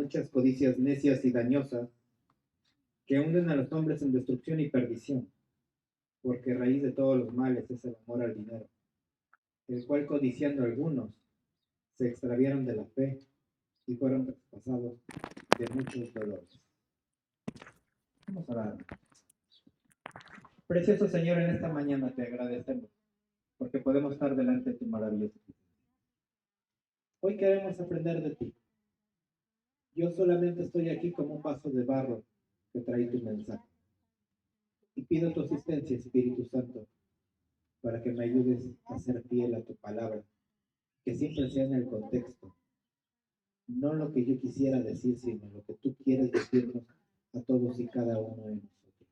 muchas codicias necias y dañosas que hunden a los hombres en destrucción y perdición, porque raíz de todos los males es el amor al dinero, el cual codiciando algunos se extraviaron de la fe y fueron traspasados de muchos dolores. Vamos a orar. Precioso Señor, en esta mañana te agradecemos porque podemos estar delante de tu maravilloso. Hoy queremos aprender de ti. Yo solamente estoy aquí como un vaso de barro que trae tu mensaje. Y pido tu asistencia, Espíritu Santo, para que me ayudes a ser fiel a tu palabra, que siempre sea en el contexto, no lo que yo quisiera decir, sino lo que tú quieres decirnos a todos y cada uno de nosotros.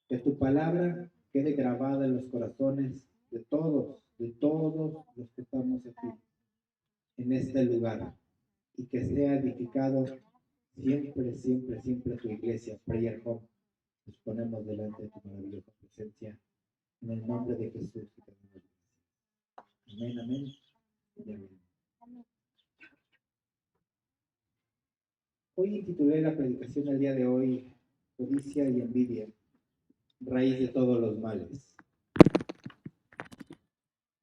Que tu palabra quede grabada en los corazones de todos los que estamos aquí, en este lugar, y que sea edificado siempre tu iglesia, Prayer Home. Nos ponemos delante de tu maravillosa presencia, en el nombre de Jesús. Amén, amén y amén. Hoy intitulé la predicación del día de hoy, Codicia y envidia, raíz de todos los males.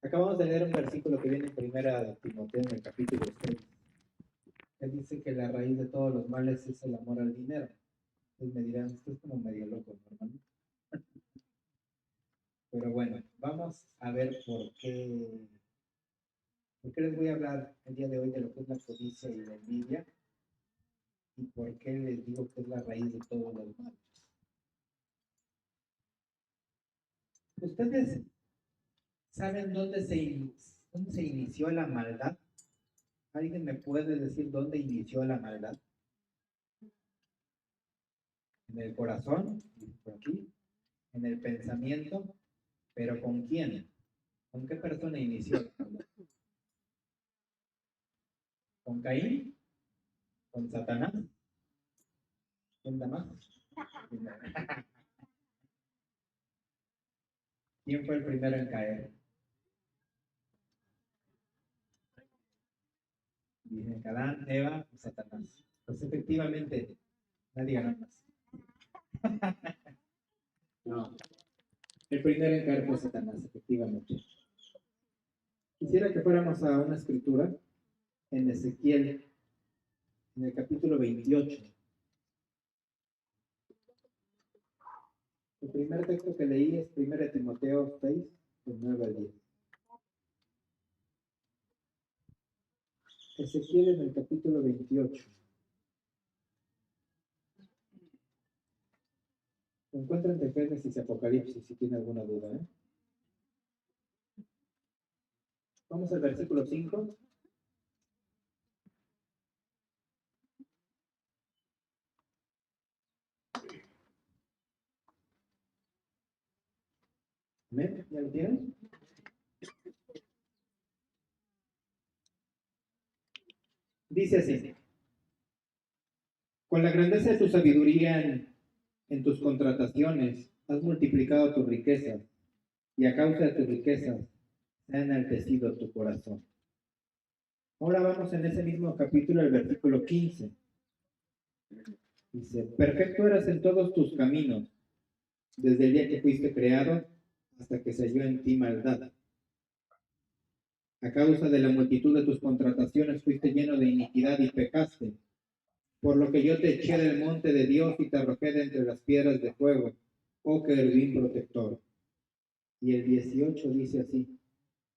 Acabamos de leer un versículo que viene en primera de Timoteo, en el capítulo 6. Él dice que la raíz de todos los males es el amor al dinero. Entonces me dirán, esto es como medio loco, ¿no, hermano? Pero bueno, vamos a ver por qué les voy a hablar el día de hoy de lo que es la codicia y la envidia, y por qué les digo que es la raíz de todos los males. ¿Ustedes saben dónde se inició la maldad? ¿Alguien me puede decir dónde inició la maldad? En el corazón, por aquí, en el pensamiento, pero ¿con quién? ¿Con qué persona inició la maldad? ¿Con Caín? ¿Con Satanás? ¿Quién da más? ¿Quién fue el primero en caer? Dicen Adán, Eva, Satanás. Pues efectivamente, nadie gana más. No, el primero en caer fue Satanás, efectivamente. Quisiera que fuéramos a una escritura en Ezequiel, en el capítulo 28. El primer texto que leí es 1 Timoteo 6, del 9 al 10. Ezequiel en el capítulo 28. Se encuentra entre Génesis y Apocalipsis, si tiene alguna duda. Vamos al versículo 5. ¿Amén? ¿Ya lo tienen? Dice así: con la grandeza de tu sabiduría en tus contrataciones, has multiplicado tus riquezas, y a causa de tus riquezas se ha enaltecido tu corazón. Ahora vamos en ese mismo capítulo, el versículo 15. Dice: perfecto eras en todos tus caminos, desde el día que fuiste creado hasta que se halló en ti maldad. A causa de la multitud de tus contrataciones fuiste lleno de iniquidad y pecaste, por lo que yo te eché del monte de Dios y te arrojé de entre las piedras de fuego, oh querubín protector. Y el 18 dice así: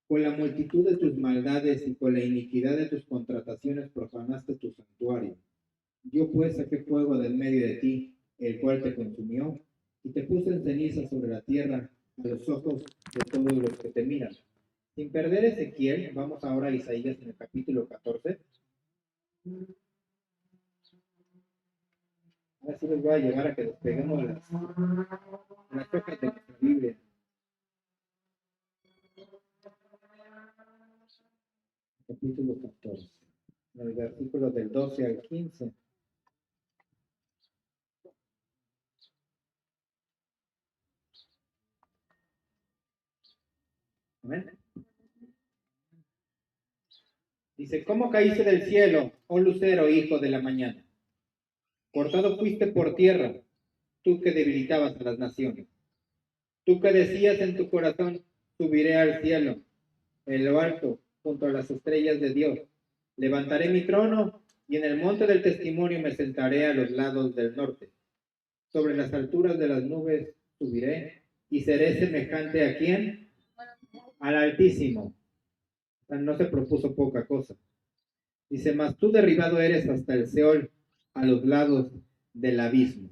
con la multitud de tus maldades y con la iniquidad de tus contrataciones profanaste tu santuario. Yo pues saqué fuego del medio de ti, el cual te consumió, y te puse en ceniza sobre la tierra a los ojos de todos los que te miran. Sin perder Ezequiel, vamos ahora a Isaías en el capítulo 14. Ahora sí les voy a llevar a que despeguemos las hojas de nuestra Biblia. Capítulo 14, el versículo del 12 al 15. Amén. Dice: ¿cómo caíste del cielo, oh lucero, hijo de la mañana. Cortado fuiste por tierra, tú que debilitabas a las naciones. Tú que decías en tu corazón, subiré al cielo, en lo alto, junto a las estrellas de Dios. Levantaré mi trono y en el monte del testimonio me sentaré a los lados del norte. Sobre las alturas de las nubes subiré y seré semejante a quién? Al Altísimo. O sea, no se propuso poca cosa. Dice, mas tú derribado eres hasta el Seol, a los lados del abismo.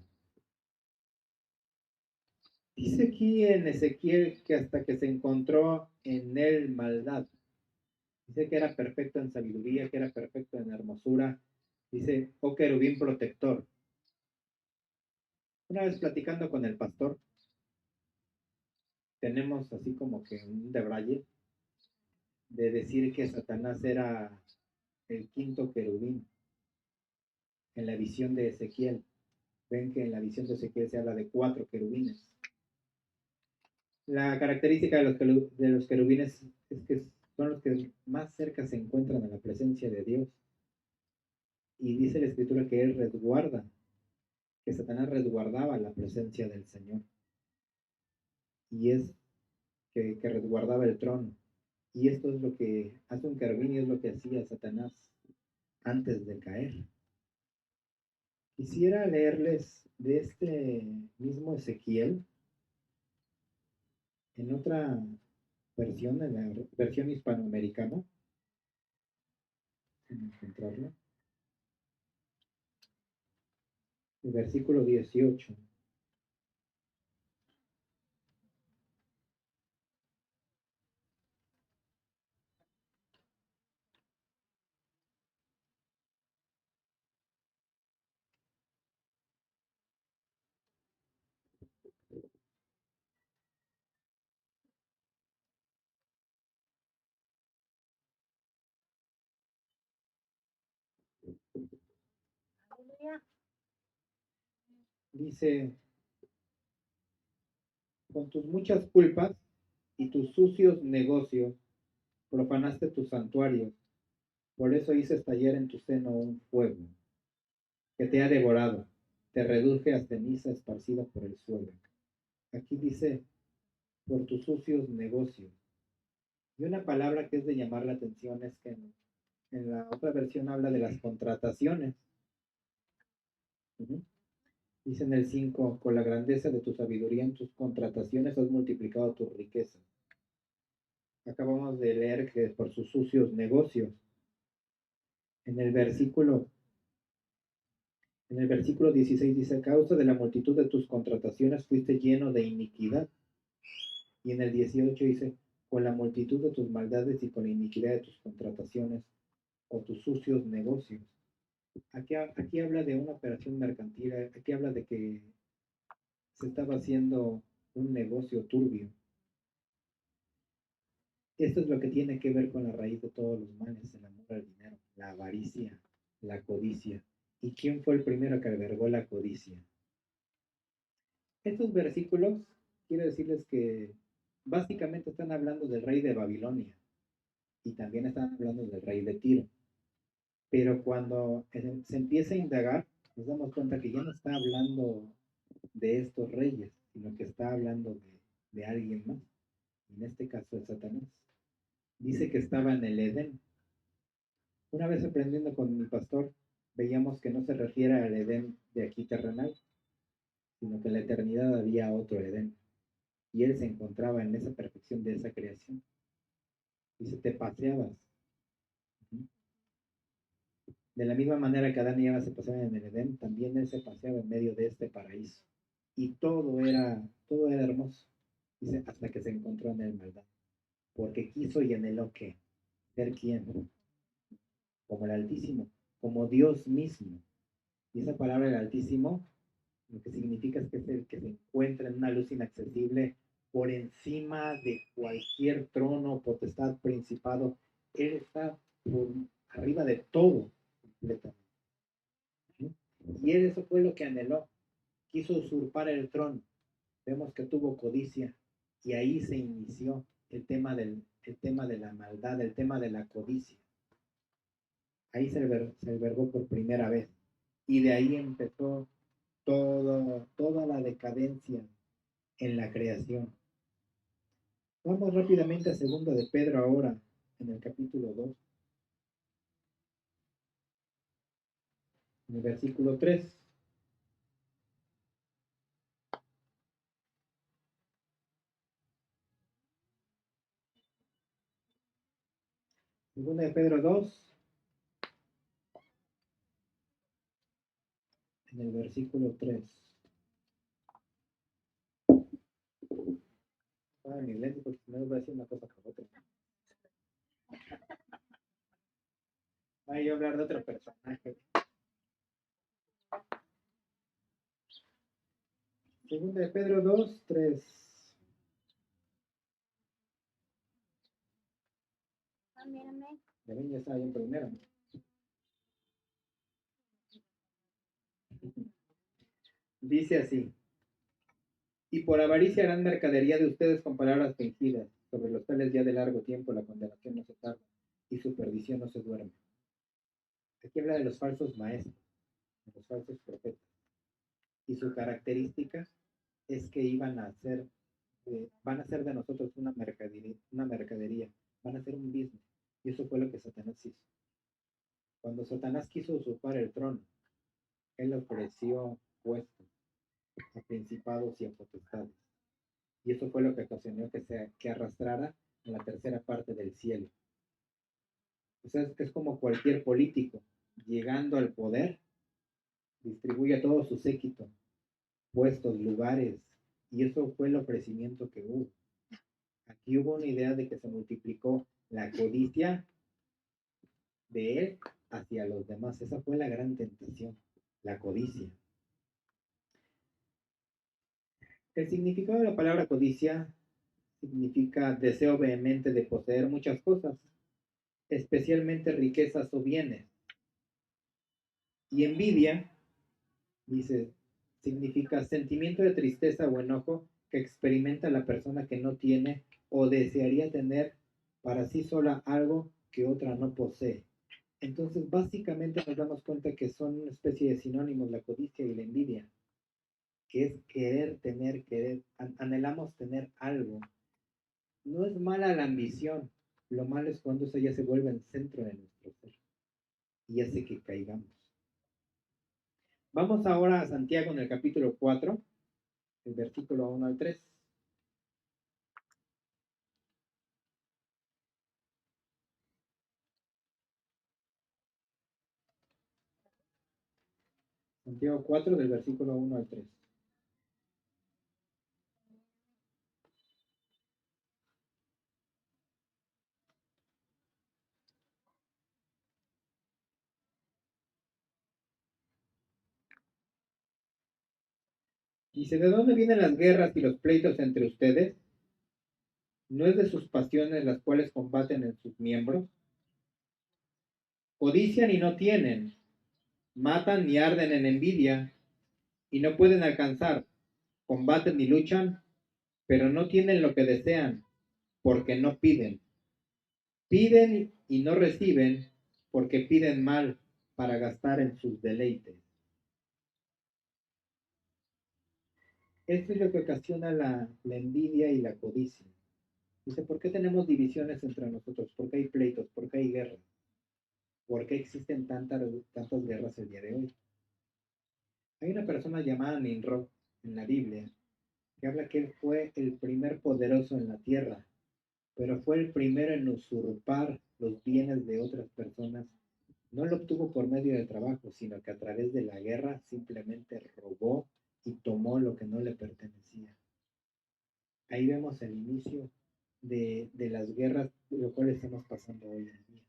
Dice aquí en Ezequiel que hasta que se encontró en él maldad. Dice que era perfecto en sabiduría, que era perfecto en hermosura. Dice, oh querubín protector. Una vez platicando con el pastor, tenemos así como que un debraye de decir que Satanás era el quinto querubín en la visión de Ezequiel. Ven que en la visión de Ezequiel se habla de 4 querubines. La característica de los querubines es que son los que más cerca se encuentran a la presencia de Dios. Y dice la escritura que él resguarda, que Satanás resguardaba la presencia del Señor. Y es que resguardaba el trono. Y esto es lo que hace un querubín y es lo que hacía Satanás antes de caer. Quisiera leerles de este mismo Ezequiel en otra versión, en la versión hispanoamericana. Déjenme encontrarlo. El versículo 18. Dice, con tus muchas culpas y tus sucios negocios, profanaste tus santuarios. Por eso hice estallar en tu seno un fuego que te ha devorado. Te reduje a ceniza esparcida por el suelo. Aquí dice, por tus sucios negocios. Y una palabra que es de llamar la atención es que en la otra versión habla de las contrataciones. Uh-huh. Dice en el 5, con la grandeza de tu sabiduría en tus contrataciones has multiplicado tu riqueza. Acabamos de leer que por sus sucios negocios. En el versículo, en el versículo 16 dice, a causa de la multitud de tus contrataciones fuiste lleno de iniquidad. Y en el 18 dice, con la multitud de tus maldades y con la iniquidad de tus contrataciones o tus sucios negocios. Aquí habla de una operación mercantil, aquí habla de que se estaba haciendo un negocio turbio. Esto es lo que tiene que ver con la raíz de todos los males, el amor al dinero, la avaricia, la codicia. ¿Y quién fue el primero que albergó la codicia? Estos versículos, quiero decirles que básicamente están hablando del rey de Babilonia y también están hablando del rey de Tiro. Pero cuando se empieza a indagar, nos damos cuenta que ya no está hablando de estos reyes, sino que está hablando de alguien más. En este caso de Satanás. Dice que estaba en el Edén. Una vez aprendiendo con mi pastor, veíamos que no se refiere al Edén de aquí terrenal, sino que en la eternidad había otro Edén. Y él se encontraba en esa perfección de esa creación. Dice, te paseabas. De la misma manera que Adán y Eva se paseaban en el Edén, también él se paseaba en medio de este paraíso. Y todo era hermoso. Dice, hasta que se encontró en el maldad. Porque quiso y anheló que ser quién, como el Altísimo, como Dios mismo. Y esa palabra, el Altísimo, lo que significa es que es el que se encuentra en una luz inaccesible por encima de cualquier trono, potestad, principado. Él está por arriba de todo completamente. ¿Sí? Y él eso fue lo que anheló. Quiso usurpar el trono. Vemos que tuvo codicia y ahí se inició el tema de la maldad, el tema de la codicia. Ahí se albergó por primera vez. Y de ahí empezó toda la decadencia en la creación. Vamos rápidamente a 2 de Pedro ahora, en el capítulo 2, en el versículo 3. Segunda de Pedro 2, en el versículo 3. Ah, mi lente, porque si no voy a decir una cosa con otra. Voy a hablar de otro personaje. Segunda de Pedro 2, 3. Ya estaba bien primero. Dice así: y por avaricia harán mercadería de ustedes con palabras fingidas, sobre los tales ya de largo tiempo la condenación no se tarda y su perdición no se duerme. Aquí habla de los falsos maestros, de los falsos profetas. Y su característica es que van a hacer de nosotros una mercadería, van a hacer un business. Y eso fue lo que Satanás hizo. Cuando Satanás quiso usurpar el trono, él ofreció puestos a principados y a potestades. Y eso fue lo que ocasionó que arrastrara a la tercera parte del cielo. O sea, es como cualquier político, llegando al poder, distribuye a todo su séquito, puestos, lugares, y eso fue el ofrecimiento que hubo. Aquí hubo una idea de que se multiplicó la codicia de él hacia los demás. Esa fue la gran tentación, la codicia. El significado de la palabra codicia significa deseo vehemente de poseer muchas cosas, especialmente riquezas o bienes. Y envidia, dice, significa sentimiento de tristeza o enojo que experimenta la persona que no tiene o desearía tener para sí sola algo que otra no posee. Entonces, básicamente nos damos cuenta que son una especie de sinónimos la codicia y la envidia, que es anhelamos tener algo. No es mala la ambición, lo malo es cuando eso ya se vuelve el centro de nuestro ser y hace que caigamos. Vamos ahora a Santiago en el capítulo 4, el versículo 1 al 3. Santiago 4, del versículo 1 al 3. Dice, ¿de dónde vienen las guerras y los pleitos entre ustedes? ¿No es de sus pasiones las cuales combaten en sus miembros? Codician y no tienen, matan y arden en envidia y no pueden alcanzar, combaten y luchan, pero no tienen lo que desean, porque no piden. Piden y no reciben, porque piden mal para gastar en sus deleites. Esto es lo que ocasiona la envidia y la codicia. Dice, ¿por qué tenemos divisiones entre nosotros? ¿Por qué hay pleitos? ¿Por qué hay guerras? ¿Por qué existen tantas guerras el día de hoy? Hay una persona llamada Nimrod en la Biblia que habla que él fue el primer poderoso en la tierra, pero fue el primero en usurpar los bienes de otras personas. No lo obtuvo por medio de trabajo, sino que a través de la guerra simplemente robó y tomó lo que no le pertenecía. Ahí vemos el inicio de las guerras, de lo cual estamos pasando hoy en día.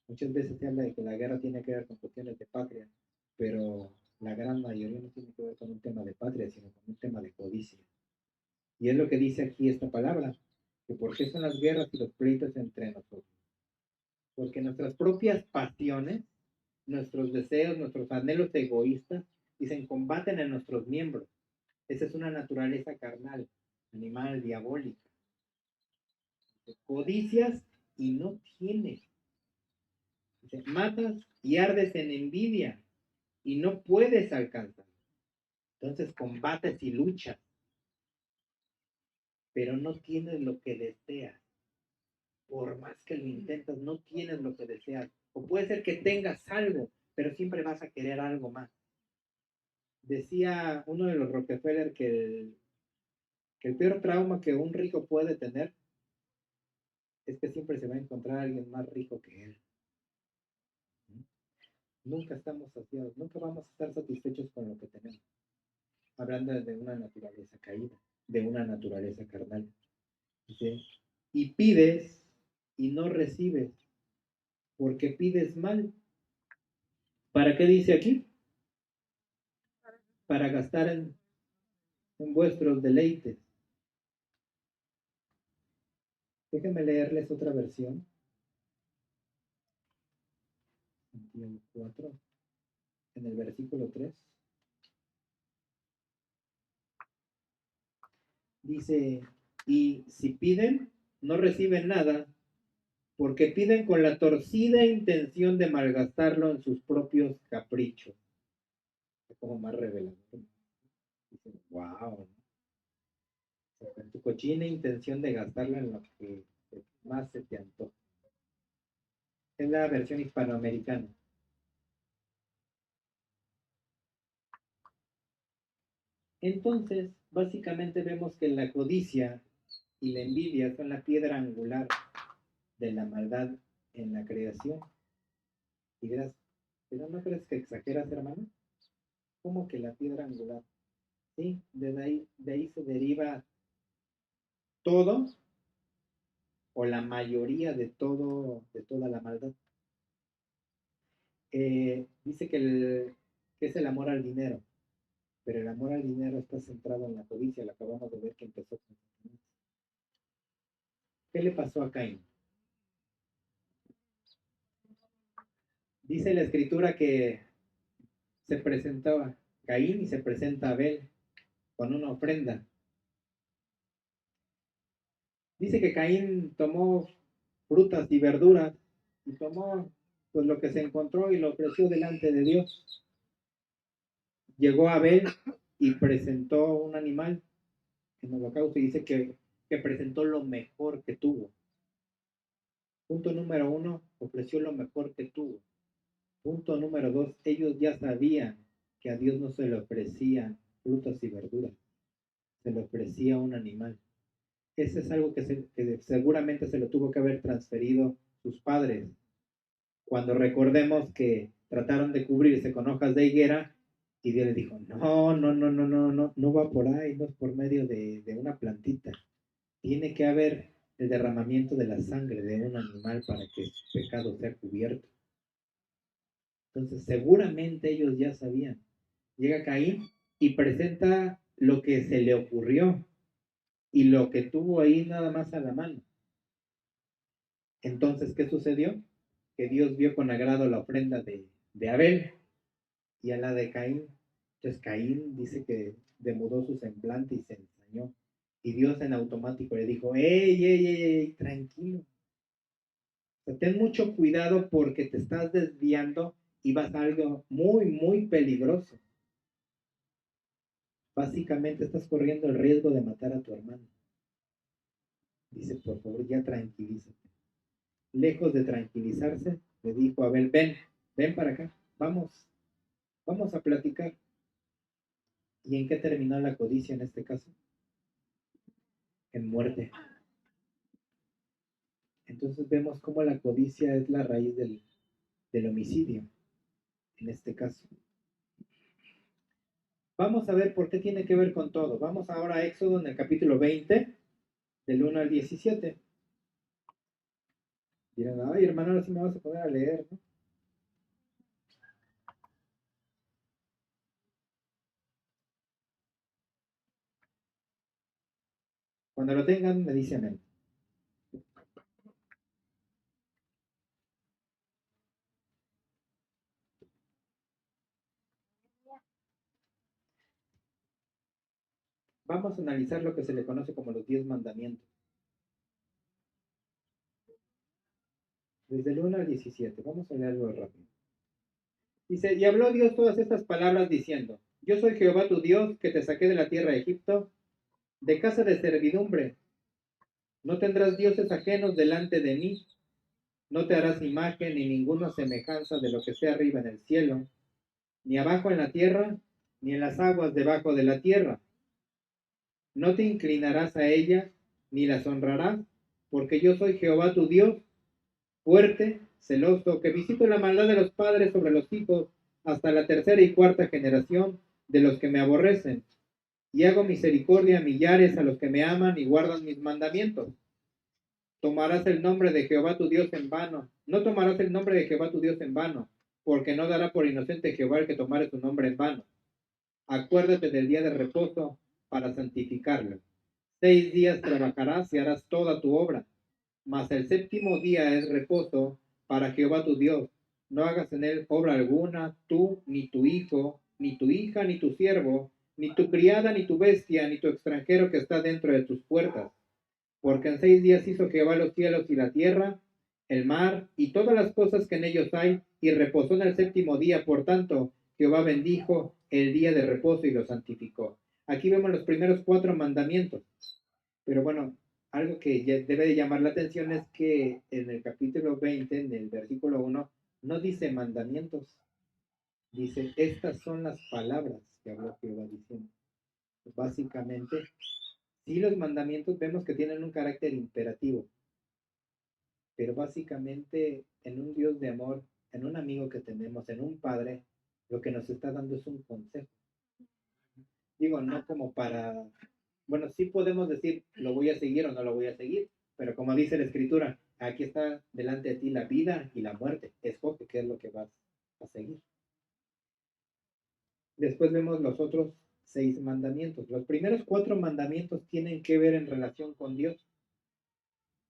Muchas veces se habla de que la guerra tiene que ver con cuestiones de patria, pero la gran mayoría no tiene que ver con un tema de patria, sino con un tema de codicia. Y es lo que dice aquí esta palabra, que por qué son las guerras y los pleitos entre nosotros. Porque nuestras propias pasiones, nuestros deseos, nuestros anhelos egoístas, dicen, combaten en nuestros miembros. Esa es una naturaleza carnal, animal, diabólica. Codicias y no tienes. Dice, matas y ardes en envidia y no puedes alcanzar. Entonces combates y luchas, pero no tienes lo que deseas. Por más que lo intentas, no tienes lo que deseas. O puede ser que tengas algo, pero siempre vas a querer algo más. Decía uno de los Rockefeller que el peor trauma que un rico puede tener es que siempre se va a encontrar alguien más rico que él. Nunca estamos saciados, nunca vamos a estar satisfechos con lo que tenemos. Hablando de una naturaleza caída, de una naturaleza carnal. ¿Sí? Y pides y no recibes, porque pides mal. ¿Para qué dice aquí? Para gastar en vuestros deleites. Déjenme leerles otra versión. Santiago 4, en el versículo 3. Dice, y si piden, no reciben nada, porque piden con la torcida intención de malgastarlo en sus propios caprichos. Es como más revelador. Dice, wow, ¿no? Con tu cochina intención de gastarlo en lo que más se te antoja. Es la versión hispanoamericana. Entonces, básicamente vemos que la codicia y la envidia son la piedra angular de la maldad en la creación. Y dirás, ¿pero no crees que exageras, hermano? ¿Cómo que la piedra angular? Sí, de ahí se deriva todo o la mayoría de todo, de toda la maldad. Dice que es el amor al dinero, pero el amor al dinero está centrado en la codicia, lo acabamos de ver que empezó con... ¿Qué le pasó a Caín? Dice la escritura que se presentaba Caín y se presenta Abel con una ofrenda. Dice que Caín tomó frutas y verduras y tomó pues lo que se encontró y lo ofreció delante de Dios. Llegó Abel y presentó un animal en holocausto y dice que presentó lo mejor que tuvo. Punto número uno, ofreció lo mejor que tuvo. Punto número dos, ellos ya sabían que a Dios no se le ofrecían frutas y verduras, se le ofrecía un animal. Ese es algo que seguramente se lo tuvo que haber transferido sus padres. Cuando recordemos que trataron de cubrirse con hojas de higuera y Dios les dijo, no, no, no, no, no, no, no va por ahí, no es por medio de una plantita. Tiene que haber el derramamiento de la sangre de un animal para que su pecado sea cubierto. Entonces, seguramente ellos ya sabían. Llega Caín y presenta lo que se le ocurrió y lo que tuvo ahí nada más a la mano. Entonces, ¿qué sucedió? Que Dios vio con agrado la ofrenda de Abel y a la de Caín. Entonces Caín dice que demudó su semblante y se ensañó. Y Dios en automático le dijo, ¡ey, ey, ey, ey, tranquilo! O sea, ten mucho cuidado porque te estás desviando y vas a algo muy, muy peligroso. Básicamente estás corriendo el riesgo de matar a tu hermano. Dice, por favor, ya tranquilízate. Lejos de tranquilizarse, le dijo a Abel, ven para acá, vamos a platicar. ¿Y en qué terminó la codicia en este caso? En muerte. Entonces vemos cómo la codicia es la raíz del homicidio, en este caso. Vamos a ver por qué tiene que ver con todo. Vamos ahora a Éxodo en el capítulo 20, del 1 al 17. Dirán, ay hermano, ahora sí me vas a poner a leer, ¿no? Cuando lo tengan, me dicen amén. Vamos a analizar lo que se le conoce como los 10 mandamientos. desde el 1 al 17. Vamos a leerlo rápido. Dice, y habló Dios todas estas palabras diciendo, yo soy Jehová tu Dios, que te saqué de la tierra de Egipto, de casa de servidumbre. No tendrás dioses ajenos delante de mí, no te harás imagen ni ninguna semejanza de lo que sea arriba en el cielo, ni abajo en la tierra, ni en las aguas debajo de la tierra. No te inclinarás a ellas, ni las honrarás, porque yo soy Jehová tu Dios, fuerte, celoso, que visito la maldad de los padres sobre los hijos hasta la tercera y cuarta generación de los que me aborrecen, y hago misericordia a millares a los que me aman y guardan mis mandamientos. Tomarás el nombre de Jehová tu Dios en vano, no tomarás el nombre de Jehová tu Dios en vano, porque no dará por inocente Jehová el que tomare su nombre en vano. Acuérdate del día de reposo para santificarlo. 6 días trabajarás y harás toda tu obra, mas el séptimo día es reposo para Jehová tu Dios. No hagas en él obra alguna, tú, ni tu hijo, ni tu hija, ni tu siervo, ni tu criada, ni tu bestia, ni tu extranjero que está dentro de tus puertas. Porque en 6 días hizo Jehová los cielos y la tierra, el mar y todas las cosas que en ellos hay, y reposó en el séptimo día. Por tanto, Jehová bendijo el día de reposo y lo santificó. Aquí vemos los primeros 4 mandamientos. Pero bueno, algo que debe de llamar la atención es que en el capítulo 20, en el versículo 1, no dice mandamientos, dice, estas son las palabras que habló Jehová diciendo. Básicamente, sí, los mandamientos vemos que tienen un carácter imperativo, pero básicamente en un Dios de amor, en un amigo que tenemos, en un padre, lo que nos está dando es un consejo. Digo, no como para, bueno, sí podemos decir, lo voy a seguir o no lo voy a seguir, pero como dice la escritura, aquí está delante de ti la vida y la muerte, escoge qué es lo que vas a seguir. Después vemos los otros 6 mandamientos. Los primeros 4 mandamientos tienen que ver en relación con Dios,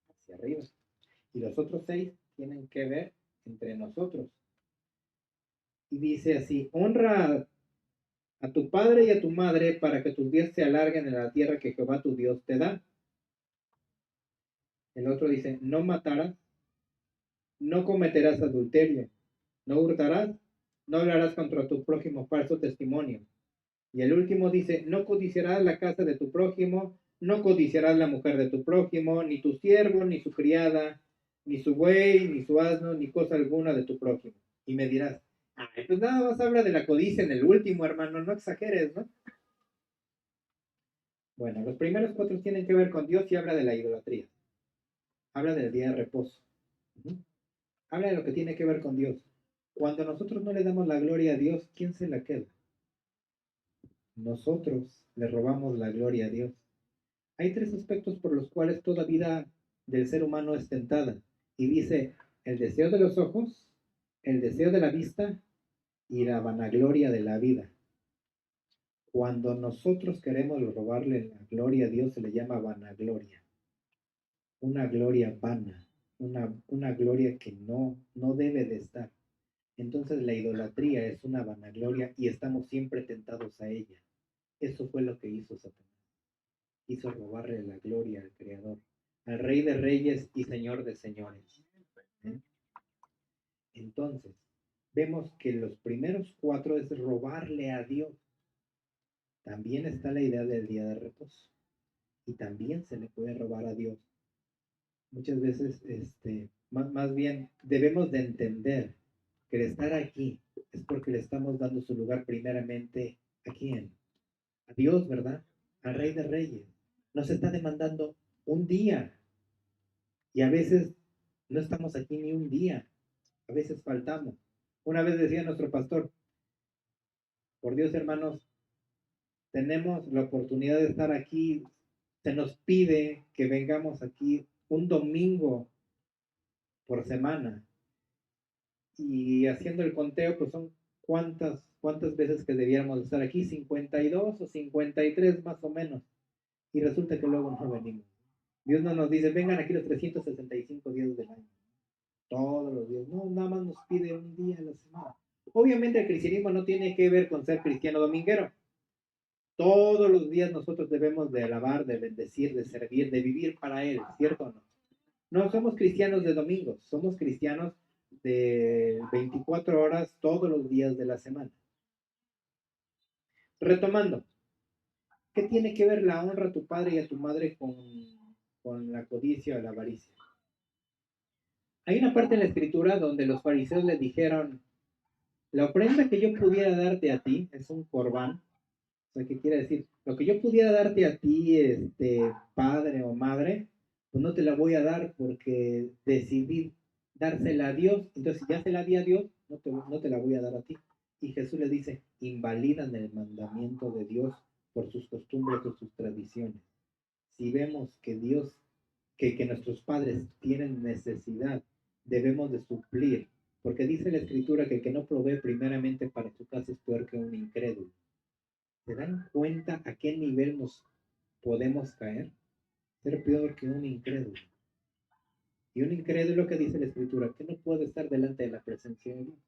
hacia arriba. Y los otros 6 tienen que ver entre nosotros. Y dice así, honra a tu padre y a tu madre para que tus días se alarguen en la tierra que Jehová tu Dios te da. El otro dice, no matarás, no cometerás adulterio, no hurtarás, no hablarás contra tu prójimo falso testimonio. Y el último dice, no codiciarás la casa de tu prójimo, no codiciarás la mujer de tu prójimo, ni tu siervo, ni su criada, ni su buey, ni su asno, ni cosa alguna de tu prójimo. Y me dirás, ay, pues nada más habla de la codicia en el último, hermano, no exageres, ¿no? Bueno, los primeros 4 tienen que ver con Dios y habla de la idolatría. Habla del día de reposo. Habla de lo que tiene que ver con Dios. Cuando nosotros no le damos la gloria a Dios, ¿quién se la queda? Nosotros le robamos la gloria a Dios. Hay 3 aspectos por los cuales toda vida del ser humano es tentada. Y dice, el deseo de los ojos, el deseo de la vista y la vanagloria de la vida. Cuando nosotros queremos robarle la gloria a Dios, se le llama vanagloria. Una gloria vana, una gloria que no debe de estar. Entonces la idolatría es una vanagloria y estamos siempre tentados a ella. Eso fue lo que hizo Satanás. Hizo robarle la gloria al Creador, al Rey de Reyes y Señor de Señores. ¿Eh? Entonces, vemos que los primeros 4 es robarle a Dios. También está la idea del día de reposo. Y también se le puede robar a Dios. Muchas veces, más bien, debemos de entender que el estar aquí es porque le estamos dando su lugar primeramente a quién, a Dios, ¿verdad? Al Rey de Reyes. Nos está demandando un día y a veces no estamos aquí ni un día, a veces faltamos. Una vez decía nuestro pastor, por Dios hermanos, tenemos la oportunidad de estar aquí, se nos pide que vengamos aquí un domingo por semana y haciendo el conteo, pues son cuántas veces que debiéramos estar aquí, 52 o 53 más o menos, y resulta que luego no venimos. Dios no nos dice, vengan aquí los 365 días del año, todos los días, no, nada más nos pide un día a la semana. Obviamente el cristianismo no tiene que ver con ser cristiano dominguero. Todos los días nosotros debemos de alabar, de bendecir, de servir, de vivir para Él, ¿cierto o no? No somos cristianos de domingos, somos cristianos de 24 horas todos los días de la semana. Retomando, ¿qué tiene que ver la honra a tu padre y a tu madre con la codicia o la avaricia? Hay una parte en la escritura donde los fariseos le dijeron, la ofrenda que yo pudiera darte a ti es un corbán. O sea, ¿qué quiere decir? Lo que yo pudiera darte a ti, padre o madre, pues no te la voy a dar porque decidí dársela a Dios. Entonces, si ya se la di a Dios, no te la voy a dar a ti. Y Jesús le dice, invalidan el mandamiento de Dios por sus costumbres o sus tradiciones. Si vemos que Dios, que nuestros padres tienen necesidad, debemos de suplir, porque dice la Escritura que el que no provee primeramente para su casa es peor que un incrédulo. ¿Se dan cuenta a qué nivel nos podemos caer? Ser peor que un incrédulo. Y un incrédulo que dice la Escritura, que no puede estar delante de la presencia de Dios.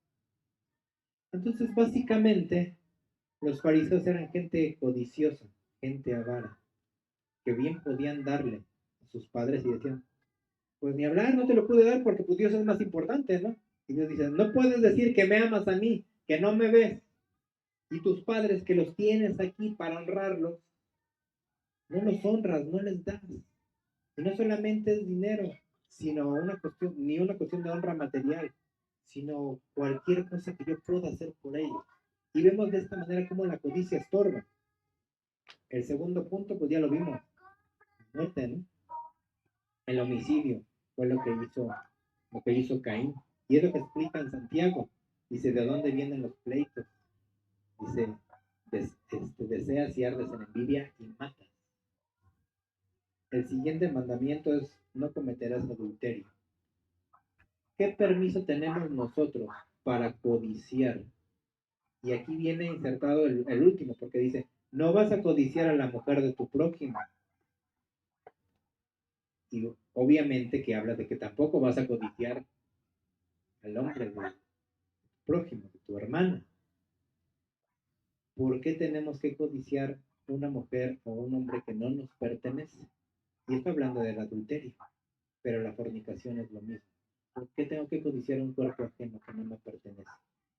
Entonces, básicamente, los fariseos eran gente codiciosa, gente avara, que bien podían darle a sus padres y decían, pues ni hablar, no te lo pude dar porque pues Dios es más importante, ¿no? Y Dios dice, no puedes decir que me amas a mí, que no me ves, y tus padres que los tienes aquí para honrarlos, no los honras, no les das. Y no solamente es dinero, sino ni una cuestión de honra material, sino cualquier cosa que yo pueda hacer por ellos. Y vemos de esta manera cómo la codicia estorba. El segundo punto, pues ya lo vimos, muerte, ¿no? El homicidio fue lo que hizo Caín. Y es lo que explica en Santiago. Dice, ¿de dónde vienen los pleitos? Dice, deseas y ardes en envidia y matas. El siguiente mandamiento es, no cometerás adulterio. ¿Qué permiso tenemos nosotros para codiciar? Y aquí viene insertado el último, porque dice, no vas a codiciar a la mujer de tu prójimo. Y obviamente que habla de que tampoco vas a codiciar al hombre de tu prójimo, de tu hermana. ¿Por qué tenemos que codiciar una mujer o un hombre que no nos pertenece? Y esto hablando del adulterio, pero la fornicación es lo mismo. ¿Por qué tengo que codiciar un cuerpo ajeno que no me pertenece?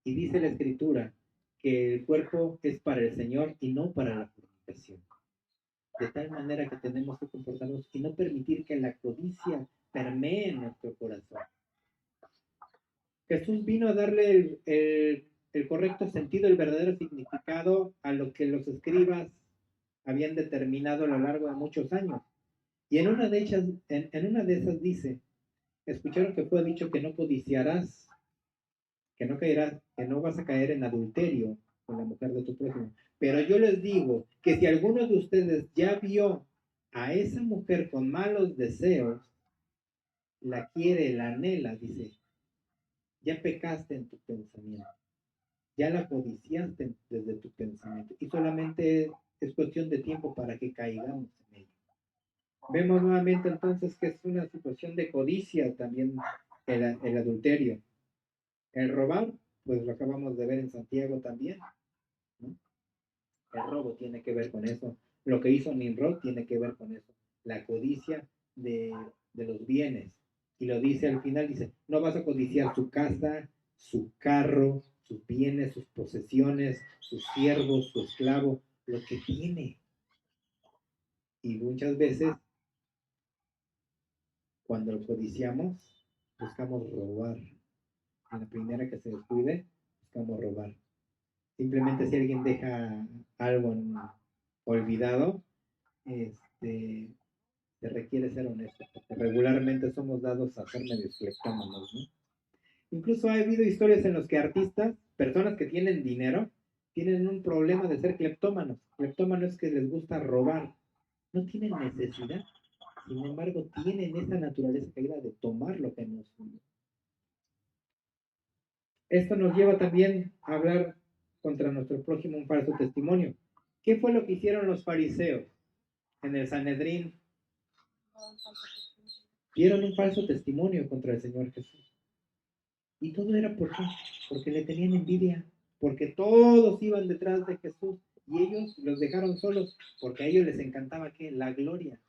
Y dice la escritura que el cuerpo es para el Señor y no para la fornicación. De tal manera que tenemos que comportarnos y no permitir que la codicia permee en nuestro corazón. Jesús vino a darle el correcto sentido, el verdadero significado a lo que los escribas habían determinado a lo largo de muchos años. Y en una de esas dice, escucharon que fue dicho que no codiciarás, que no caerás, que no vas a caer en adulterio con la mujer de tu prójimo. Pero yo les digo que si alguno de ustedes ya vio a esa mujer con malos deseos, la quiere, la anhela, dice, ya pecaste en tu pensamiento, ya la codiciaste desde tu pensamiento y solamente es cuestión de tiempo para que caigamos en ello. Vemos nuevamente entonces que es una situación de codicia también el adulterio. El robar, pues lo acabamos de ver en Santiago también, ¿no? El robo tiene que ver con eso. Lo que hizo Nimrod tiene que ver con eso. La codicia de los bienes. Y lo dice al final, dice, no vas a codiciar su casa, su carro, sus bienes, sus posesiones, sus siervos, su esclavo, lo que tiene. Y muchas veces, cuando lo codiciamos, buscamos robar. En la primera que se descuide, buscamos robar. Simplemente si alguien deja algo olvidado, se requiere ser honesto, porque regularmente somos dados a ser medios cleptómanos, ¿no? Incluso ha habido historias en las que artistas, personas que tienen dinero, tienen un problema de ser cleptómanos. Cleptómano es que les gusta robar. No tienen necesidad, sin embargo, tienen esa naturaleza caída de tomar lo que no es suyo. Esto nos lleva también a hablar contra nuestro prójimo un falso testimonio. ¿Qué fue lo que hicieron los fariseos en el Sanedrín? Dieron un falso testimonio contra el Señor Jesús. Y todo era ¿por qué? Porque le tenían envidia, porque todos iban detrás de Jesús y ellos los dejaron solos porque a ellos les encantaba ¿qué? La gloria.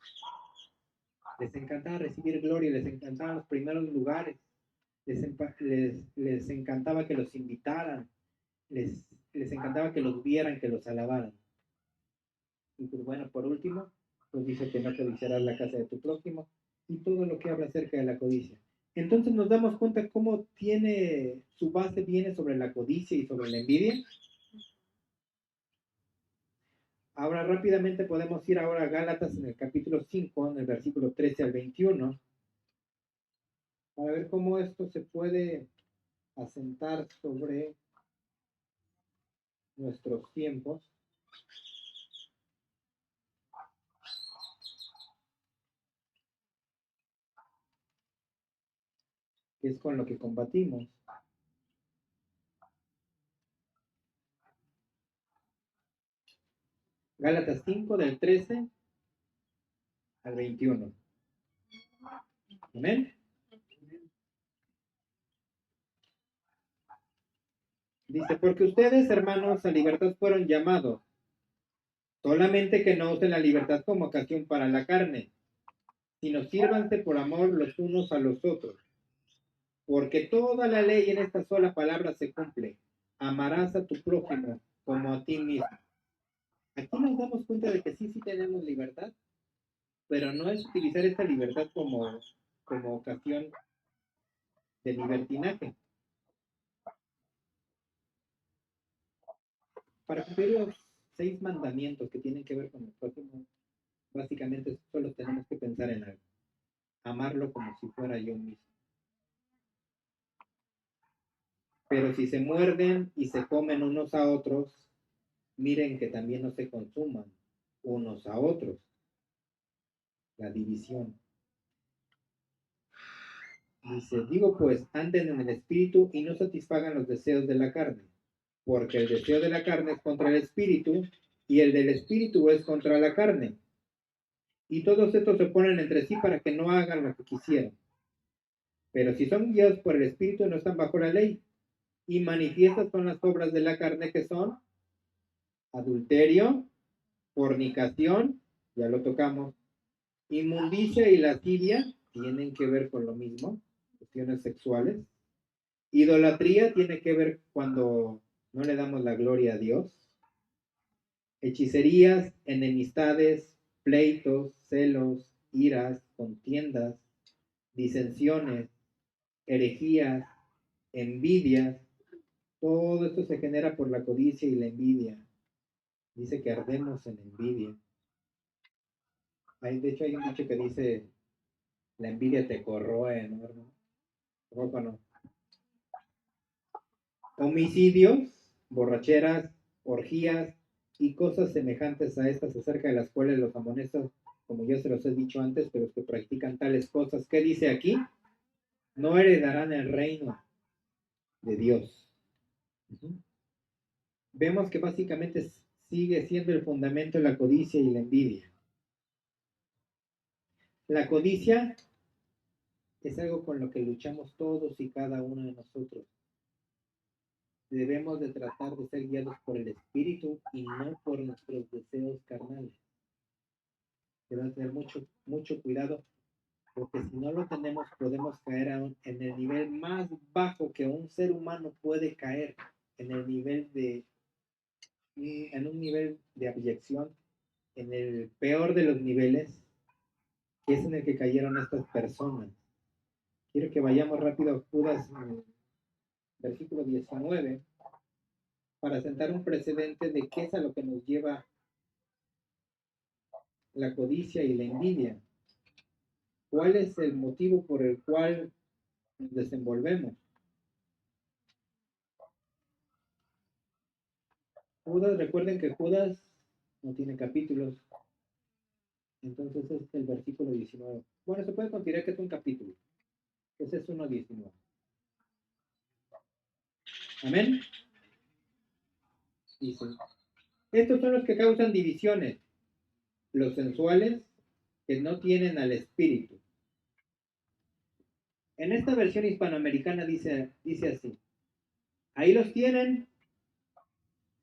Les encantaba recibir gloria, les encantaban los primeros lugares, les encantaba que los invitaran, les encantaba que los vieran, que los alabaran. Y pues bueno, por último, pues dice que no codiciarás la casa de tu prójimo y todo lo que habla acerca de la codicia. Entonces nos damos cuenta cómo tiene su base viene sobre la codicia y sobre la envidia. Ahora rápidamente podemos ir ahora a Gálatas en el capítulo 5, en el versículo 13 al 21, para ver cómo esto se puede asentar sobre nuestros tiempos. Que es con lo que combatimos. Gálatas 5 del 13 al 21. Amén. Dice, porque ustedes, hermanos, a libertad fueron llamados, solamente que no usen la libertad como ocasión para la carne, sino sírvanse por amor los unos a los otros. Porque toda la ley en esta sola palabra se cumple. Amarás a tu prójimo como a ti mismo. Aquí nos damos cuenta de que sí tenemos libertad, pero no es utilizar esta libertad como ocasión de libertinaje. Para cumplir los 6 mandamientos que tienen que ver con el prójimo, básicamente solo tenemos que pensar en algo. Amarlo como si fuera yo mismo. Pero si se muerden y se comen unos a otros, miren que también no se consuman unos a otros. La división. Dice, digo pues, anden en el espíritu y no satisfagan los deseos de la carne, porque el deseo de la carne es contra el espíritu y el del espíritu es contra la carne. Y todos estos se oponen entre sí para que no hagan lo que quisieran. Pero si son guiados por el espíritu no están bajo la ley. Y manifiestas son las obras de la carne que son adulterio, fornicación, ya lo tocamos, inmundicia y lascivia, tienen que ver con lo mismo, cuestiones sexuales. Idolatría tiene que ver cuando no le damos la gloria a Dios. Hechicerías, enemistades, pleitos, celos, iras, contiendas, disensiones, herejías, envidias. Todo esto se genera por la codicia y la envidia. Dice que ardemos en envidia. De hecho, hay un dicho que dice, la envidia te corroe, ¿no, hermano? Ropa no. Homicidios, borracheras, orgías y cosas semejantes a estas, acerca de las cuales los amonestos, como yo se los he dicho antes, pero los que practican tales cosas, ¿qué dice aquí? No heredarán el reino de Dios. Vemos que básicamente sigue siendo el fundamento de la codicia y la envidia. La codicia es algo con lo que luchamos todos y cada uno de nosotros. Debemos de tratar de ser guiados por el Espíritu y no por nuestros deseos carnales. Debemos tener mucho cuidado, porque si no lo tenemos, podemos caer en el nivel más bajo que un ser humano puede caer, en el nivel en un nivel de abyección, en el peor de los niveles, que es en el que cayeron estas personas. Quiero que vayamos rápido a Judas, versículo 19, para sentar un precedente de qué es a lo que nos lleva la codicia y la envidia. ¿Cuál es el motivo por el cual nos desenvolvemos? Judas, recuerden que Judas no tiene capítulos, entonces es el versículo 19. Bueno, se puede considerar que es un capítulo. Ese es 1:19. Amén. Dice, estos son los que causan divisiones, los sensuales que no tienen al espíritu. En esta versión hispanoamericana dice así, ahí los tienen,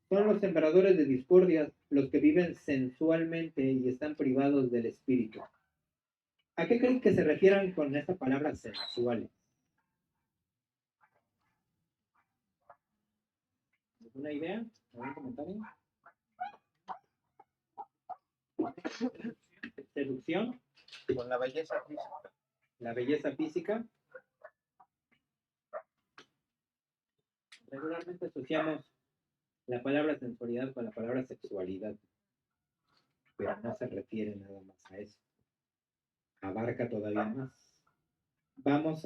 son los sembradores de discordias, los que viven sensualmente y están privados del espíritu. ¿A qué creen que se refieran con esta palabra sensuales? ¿Alguna idea? ¿Algún comentario? Seducción. Con la belleza física. La belleza física. Regularmente asociamos la palabra sensualidad con la palabra sexualidad, pero no se refiere nada más a eso. Abarca todavía más. Vamos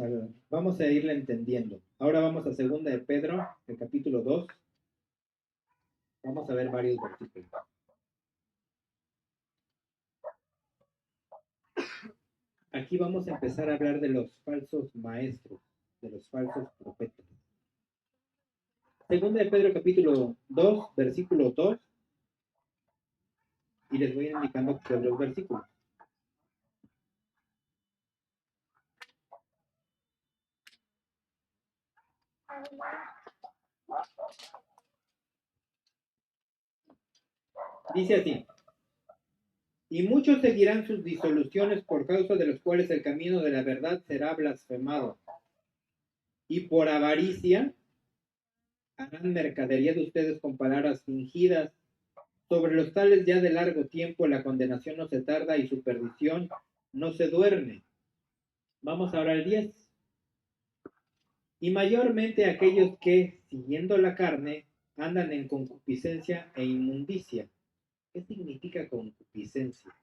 a irla entendiendo. Ahora vamos a segunda de Pedro, el capítulo 2. Vamos a ver varios versículos. Aquí vamos a empezar a hablar de los falsos maestros, de los falsos profetas. Segunda de Pedro capítulo 2, versículo 2. Y les voy indicando sobre los versículos. Dice así: y muchos seguirán sus disoluciones, por causa de los cuales el camino de la verdad será blasfemado. Y por avaricia harán mercadería de ustedes con palabras fingidas. Sobre los tales ya de largo tiempo la condenación no se tarda y su perdición no se duerme. Vamos ahora al 10. Y mayormente aquellos que, siguiendo la carne, andan en concupiscencia e inmundicia. ¿Qué significa concupiscencia?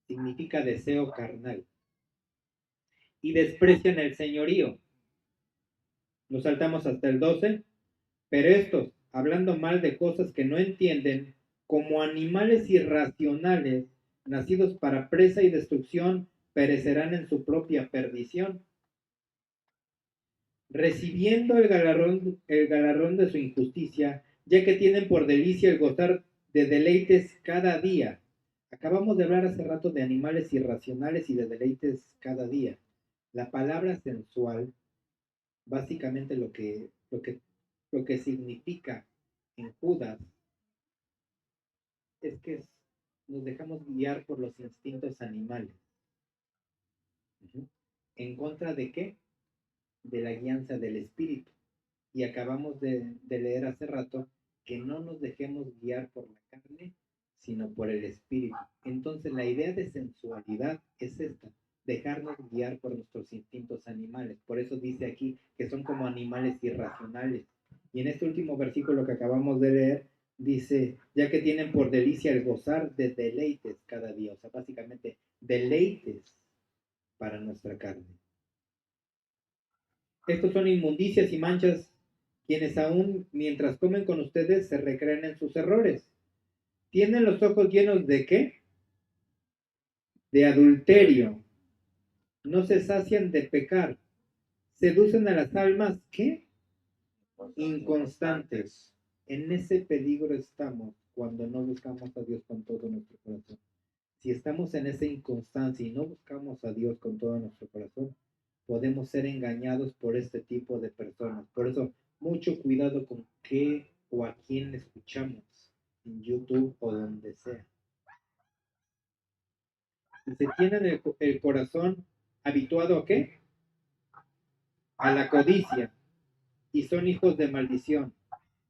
Significa deseo carnal. Y desprecian el señorío. Nos saltamos hasta el 12. Pero estos, hablando mal de cosas que no entienden, como animales irracionales, nacidos para presa y destrucción, perecerán en su propia perdición, recibiendo el galardón de su injusticia, ya que tienen por delicia el gozar de deleites cada día. Acabamos de hablar hace rato de animales irracionales y de deleites cada día. La palabra sensual, básicamente lo que significa en Judas es que nos dejamos guiar por los instintos animales. ¿En contra de qué? De la guianza del espíritu. Y acabamos de leer hace rato que no nos dejemos guiar por la carne, sino por el espíritu. Entonces la idea de sensualidad es esta: dejarnos guiar por nuestros instintos animales. Por eso dice aquí que son como animales irracionales. Y en este último versículo que acabamos de leer, dice, ya que tienen por delicia el gozar de deleites cada día. O sea, básicamente, deleites para nuestra carne. Estos son inmundicias y manchas, quienes aún mientras comen con ustedes se recrean en sus errores. Tienen los ojos llenos de ¿qué? De adulterio. No se sacian de pecar. Seducen a las almas ¿qué? Inconstantes. En ese peligro estamos cuando no buscamos a Dios con todo nuestro corazón. Si estamos en esa inconstancia y no buscamos a Dios con todo nuestro corazón, podemos ser engañados por este tipo de personas. Por eso, mucho cuidado con qué o a quién escuchamos en YouTube o donde sea. Si se tienen el corazón habituado ¿a qué? A la codicia, y son hijos de maldición.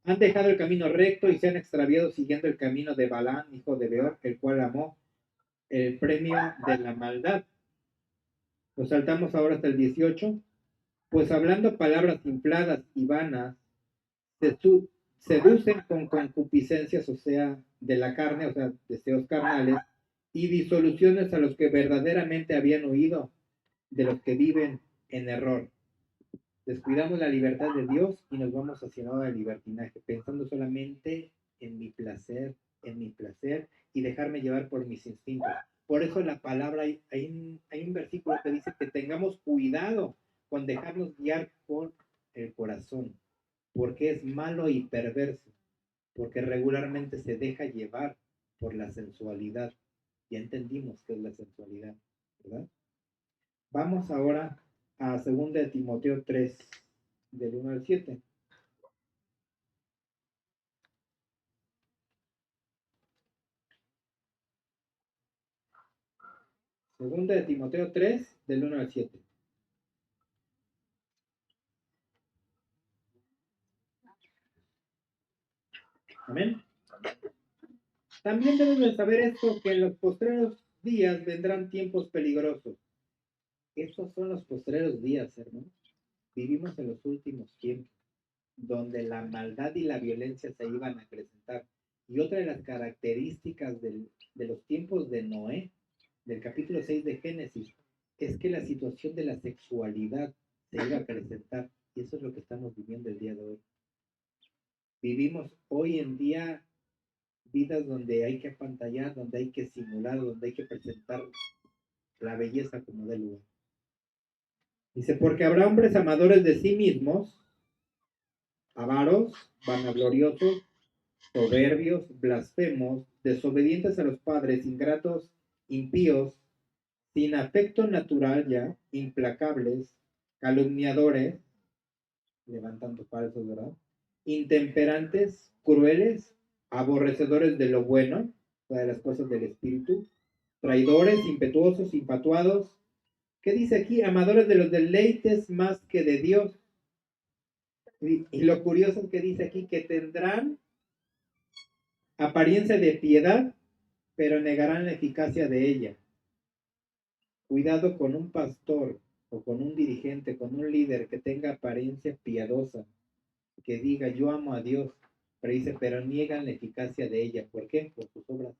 Han dejado el camino recto y se han extraviado siguiendo el camino de Balán, hijo de Beor, el cual amó el premio de la maldad. Nos saltamos ahora hasta el 18. Pues hablando palabras infladas y vanas, seducen con concupiscencias, o sea, de la carne, o sea, deseos carnales, y disoluciones a los que verdaderamente habían oído, de los que viven en error. Descuidamos la libertad de Dios y nos vamos hacia el lado del libertinaje, pensando solamente en mi placer y dejarme llevar por mis instintos. Por eso la palabra, hay un versículo que dice que tengamos cuidado con dejarnos guiar por el corazón, porque es malo y perverso, porque regularmente se deja llevar por la sensualidad. Ya entendimos qué es la sensualidad, ¿verdad? Vamos ahora a 2 de Timoteo 3, del 1 al 7. Segunda de Timoteo 3, del 1 al 7. Amén. También debes de saber esto, que en los postreros días vendrán tiempos peligrosos. Estos son los postreros días, hermanos. Vivimos en los últimos tiempos, donde la maldad y la violencia se iban a acrecentar. Y otra de las características de los tiempos de Noé, del capítulo 6 de Génesis, es que la situación de la sexualidad se iba a acrecentar. Y eso es lo que estamos viviendo el día de hoy. Vivimos hoy en día vidas donde hay que apantallar, donde hay que simular, donde hay que presentar la belleza como de lugar. Dice, porque habrá hombres amadores de sí mismos, avaros, vanagloriosos, soberbios, blasfemos, desobedientes a los padres, ingratos, impíos, sin afecto natural ya, implacables, calumniadores, levantando falsos, ¿verdad? Intemperantes, crueles, aborrecedores de lo bueno, o sea, de las cosas del espíritu, traidores, impetuosos, infatuados. ¿Qué dice aquí? Amadores de los deleites más que de Dios. Y lo curioso es que dice aquí que tendrán apariencia de piedad, pero negarán la eficacia de ella. Cuidado con un pastor o con un dirigente, con un líder que tenga apariencia piadosa, que diga yo amo a Dios, pero dice, pero niegan la eficacia de ella. ¿Por qué? Por sus obras,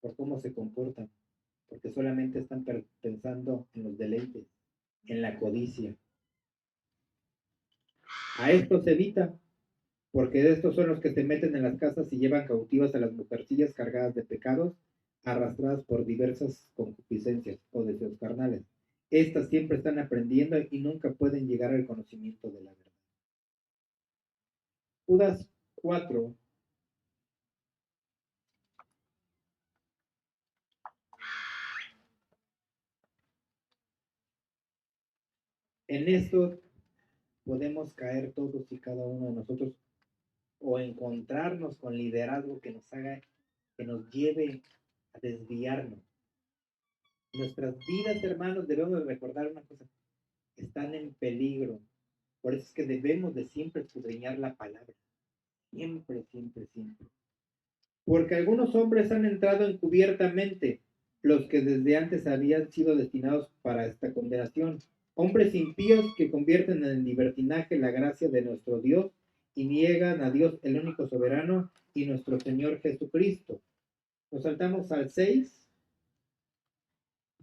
por cómo se comportan, porque solamente están pensando en los deleites, en la codicia. A esto se evita, porque de estos son los que se meten en las casas y llevan cautivas a las mujercillas cargadas de pecados, arrastradas por diversas concupiscencias o deseos carnales. Estas siempre están aprendiendo y nunca pueden llegar al conocimiento de la verdad. Judas 4. En esto podemos caer todos y cada uno de nosotros o encontrarnos con liderazgo que nos haga, que nos lleve a desviarnos. Nuestras vidas, hermanos, debemos recordar una cosa, están en peligro. Por eso es que debemos de siempre escudriñar la palabra. Siempre, siempre, siempre. Porque algunos hombres han entrado encubiertamente, los que desde antes habían sido destinados para esta condenación. Hombres impíos que convierten en libertinaje la gracia de nuestro Dios y niegan a Dios el único soberano y nuestro Señor Jesucristo. Nos saltamos al 6.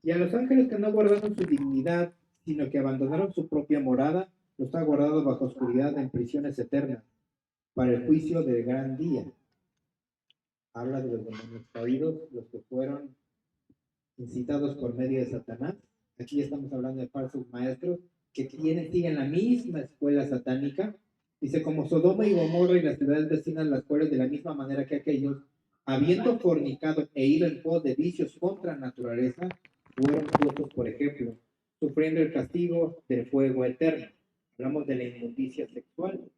Y a los ángeles que no guardaron su dignidad, sino que abandonaron su propia morada, los ha guardado bajo oscuridad en prisiones eternas, para el juicio del gran día. Habla de los demonios caídos, los que fueron incitados por medio de Satanás. Aquí estamos hablando de falsos maestros que siguen la misma escuela satánica. Dice, como Sodoma y Gomorra y las ciudades vecinas, las cuales de la misma manera que aquellos, habiendo fornicado e ido en pos de vicios contra naturaleza, fueron puestos, por ejemplo, sufriendo el castigo del fuego eterno. Hablamos de la inmundicia sexual.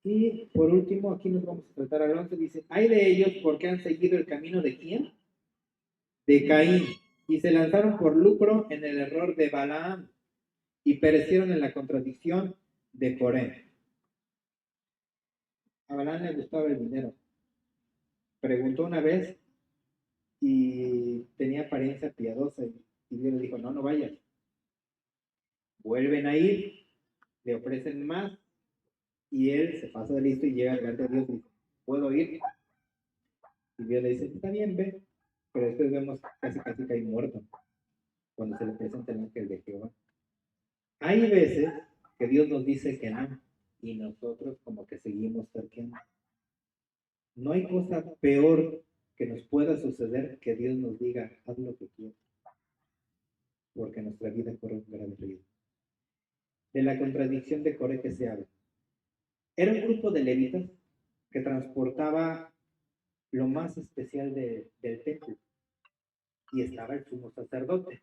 Y por último, aquí nos vamos a tratar al 11, dice, hay de ellos porque han seguido el camino de ¿quién? De Caín, y se lanzaron por lucro en el error de Balaam, y perecieron en la contradicción de Coré. A Balaam le gustaba el dinero. Preguntó una vez y tenía apariencia piadosa, y Dios le dijo, no, no vayas. Vuelven a ir, le ofrecen más, y él se pasa de listo y llega delante de Dios y dice, ¿puedo ir? Y Dios le dice, está bien, ve. Pero después vemos casi cae muerto cuando se le presenta el ángel de Jehová. Hay veces que Dios nos dice que no y nosotros como que seguimos cerqueando. No hay cosa peor que nos pueda suceder que Dios nos diga, haz lo que quieras, porque nuestra vida corre un grave riesgo. De la contradicción de Coré que se habla. Era un grupo de levitas que transportaba lo más especial del templo y estaba el sumo sacerdote.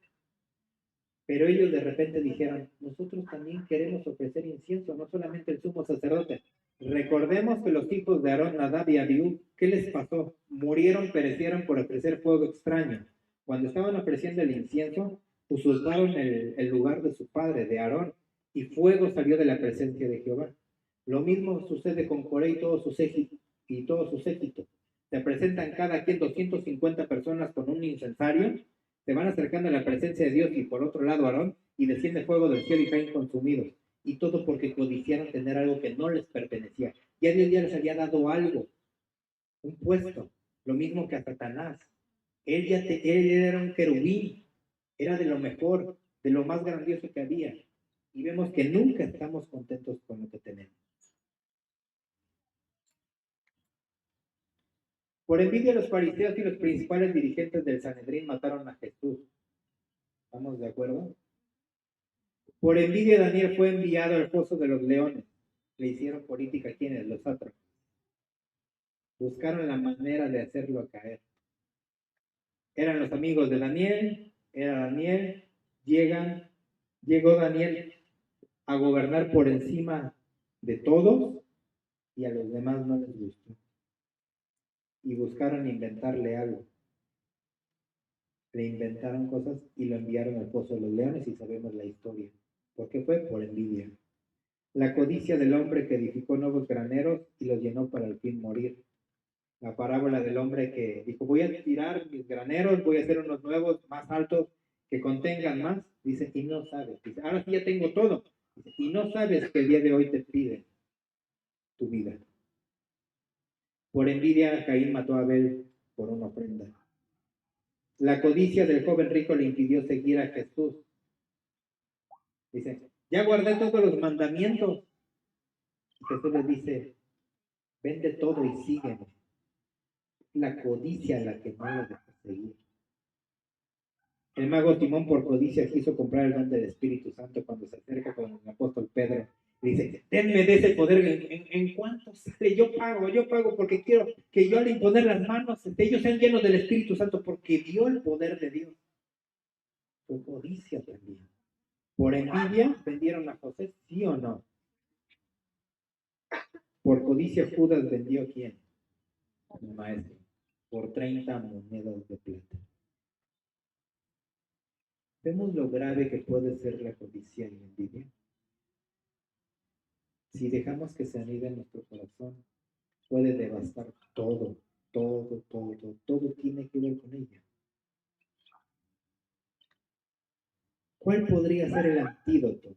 Pero ellos de repente dijeron, nosotros también queremos ofrecer incienso, no solamente el sumo sacerdote. Recordemos que los hijos de Aarón, Nadab y Abiú, ¿qué les pasó? Murieron, perecieron por ofrecer fuego extraño. Cuando estaban ofreciendo el incienso, usurparon el lugar de su padre, de Aarón, y fuego salió de la presencia de Jehová. Lo mismo sucede con Coré y todos sus séquitos. Se presentan cada quien 250 personas con un incensario, se van acercando a la presencia de Dios y por otro lado Aarón, y desciende fuego del cielo y caen consumidos. Y todo porque codiciaron tener algo que no les pertenecía. Ya Dios ya les había dado algo, un puesto, lo mismo que a Satanás. Él era un querubín, era de lo mejor, de lo más grandioso que había. Y vemos que nunca estamos contentos con lo que tenemos. Por envidia, los fariseos y los principales dirigentes del Sanedrín mataron a Jesús. ¿Estamos de acuerdo? Por envidia, Daniel fue enviado al foso de los leones. Le hicieron política a quienes, los sátrapas. Buscaron la manera de hacerlo caer. Eran los amigos de Daniel, era Daniel, llegó Daniel a gobernar por encima de todos y a los demás no les gustó. Y buscaron inventarle algo. Le inventaron cosas y lo enviaron al pozo de los leones y sabemos la historia. ¿Por qué fue? Por envidia. La codicia del hombre que edificó nuevos graneros y los llenó para al fin morir. La parábola del hombre que dijo, voy a tirar mis graneros, voy a hacer unos nuevos más altos que contengan más. Dice, y no sabes. Dice, ahora sí ya tengo todo. Dice, y no sabes que el día de hoy te pide tu vida. Por envidia, Caín mató a Abel por una ofrenda. La codicia del joven rico le impidió seguir a Jesús. Dice, ya guardé todos los mandamientos. Y Jesús le dice, vende todo y sígueme. La codicia la que no lo deja seguir. El mago Simón por codicia quiso comprar el don del Espíritu Santo cuando se acerca con el apóstol Pedro. Le dice, denme de ese poder, ¿en cuánto sale? Yo pago porque quiero que yo al imponer las manos, ellos sean llenos del Espíritu Santo porque vio el poder de Dios. Por codicia también. Por envidia vendieron a José, ¿sí o no? Por codicia Judas vendió a quién? El maestro. Por 30 monedas de plata. ¿Vemos lo grave que puede ser la codicia y la envidia? Si dejamos que se anide en nuestro corazón, puede devastar todo tiene que ver con ella. ¿Cuál podría ser el antídoto